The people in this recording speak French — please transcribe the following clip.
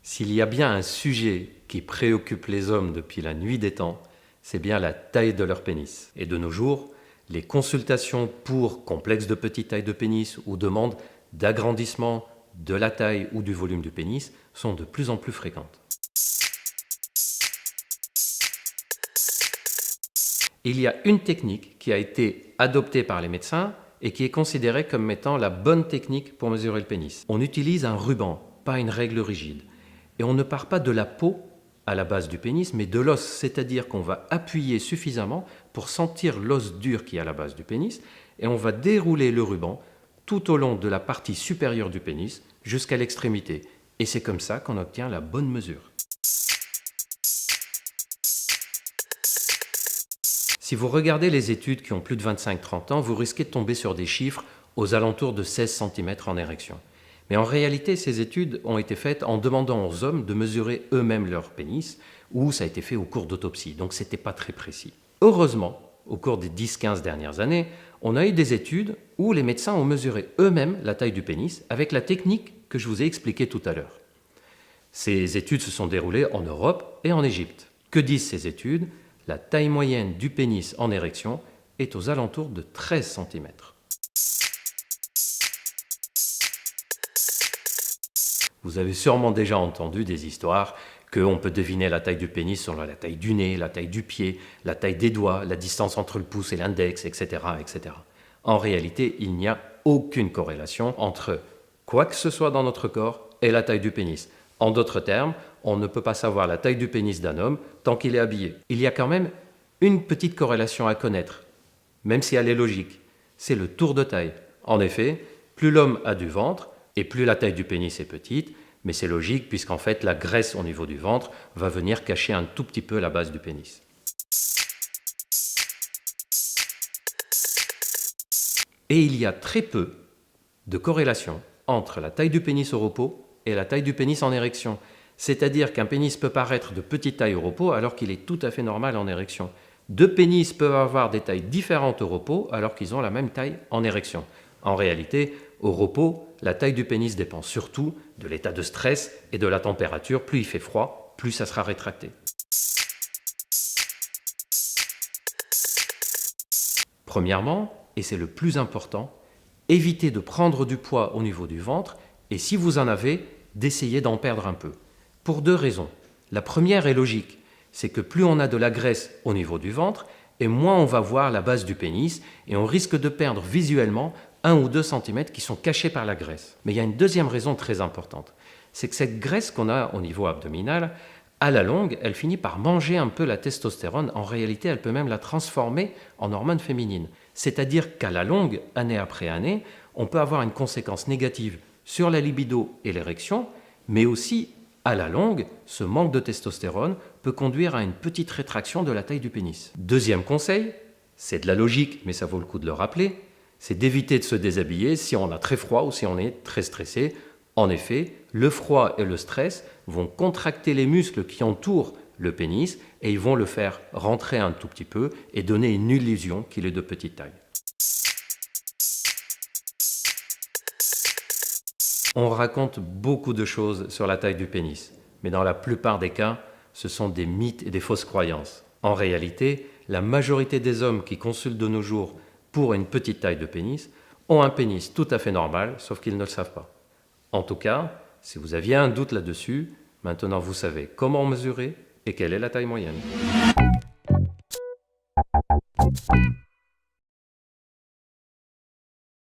S'il y a bien un sujet qui préoccupe les hommes depuis la nuit des temps, c'est bien la taille de leur pénis. Et de nos jours, les consultations pour complexe de petite taille de pénis ou demandes d'agrandissement de la taille ou du volume du pénis sont de plus en plus fréquentes. Il y a une technique qui a été adoptée par les médecins et qui est considérée comme étant la bonne technique pour mesurer le pénis. On utilise un ruban, pas une règle rigide. Et on ne part pas de la peau à la base du pénis, mais de l'os, c'est-à-dire qu'on va appuyer suffisamment pour sentir l'os dur qui est à la base du pénis, et on va dérouler le ruban tout au long de la partie supérieure du pénis jusqu'à l'extrémité. Et c'est comme ça qu'on obtient la bonne mesure. Si vous regardez les études qui ont plus de 25-30 ans, vous risquez de tomber sur des chiffres aux alentours de 16 cm en érection. Mais en réalité, ces études ont été faites en demandant aux hommes de mesurer eux-mêmes leur pénis, ou ça a été fait au cours d'autopsie, donc ce n'était pas très précis. Heureusement, au cours des 10-15 dernières années, on a eu des études où les médecins ont mesuré eux-mêmes la taille du pénis avec la technique que je vous ai expliquée tout à l'heure. Ces études se sont déroulées en Europe et en Égypte. Que disent ces études? La taille moyenne du pénis en érection est aux alentours de 13 cm. Vous avez sûrement déjà entendu des histoires qu'on peut deviner la taille du pénis selon la taille du nez, la taille du pied, la taille des doigts, la distance entre le pouce et l'index, etc., etc. En réalité, il n'y a aucune corrélation entre quoi que ce soit dans notre corps et la taille du pénis. En d'autres termes, on ne peut pas savoir la taille du pénis d'un homme tant qu'il est habillé. Il y a quand même une petite corrélation à connaître, même si elle est logique. C'est le tour de taille. En effet, plus l'homme a du ventre, et plus la taille du pénis est petite, mais c'est logique puisqu'en fait la graisse au niveau du ventre va venir cacher un tout petit peu la base du pénis. Et il y a très peu de corrélation entre la taille du pénis au repos et la taille du pénis en érection. C'est-à-dire qu'un pénis peut paraître de petite taille au repos alors qu'il est tout à fait normal en érection. Deux pénis peuvent avoir des tailles différentes au repos alors qu'ils ont la même taille en érection. En réalité, au repos, la taille du pénis dépend surtout de l'état de stress et de la température. Plus il fait froid, plus ça sera rétracté. Premièrement, et c'est le plus important, évitez de prendre du poids au niveau du ventre et si vous en avez, d'essayer d'en perdre un peu. Pour deux raisons. La première est logique, c'est que plus on a de la graisse au niveau du ventre et moins on va voir la base du pénis et on risque de perdre visuellement 1 ou 2 cm qui sont cachés par la graisse. Mais il y a une deuxième raison très importante, c'est que cette graisse qu'on a au niveau abdominal, à la longue, elle finit par manger un peu la testostérone. En réalité, elle peut même la transformer en hormone féminine. C'est-à-dire qu'à la longue, année après année, on peut avoir une conséquence négative sur la libido et l'érection, mais aussi, à la longue, ce manque de testostérone peut conduire à une petite rétraction de la taille du pénis. Deuxième conseil, c'est de la logique, mais ça vaut le coup de le rappeler, c'est d'éviter de se déshabiller si on a très froid ou si on est très stressé. En effet, le froid et le stress vont contracter les muscles qui entourent le pénis et ils vont le faire rentrer un tout petit peu et donner une illusion qu'il est de petite taille. On raconte beaucoup de choses sur la taille du pénis, mais dans la plupart des cas, ce sont des mythes et des fausses croyances. En réalité, la majorité des hommes qui consultent de nos jours pour une petite taille de pénis ont un pénis tout à fait normal, sauf qu'ils ne le savent pas. En tout cas, si vous aviez un doute là-dessus, maintenant vous savez comment mesurer et quelle est la taille moyenne.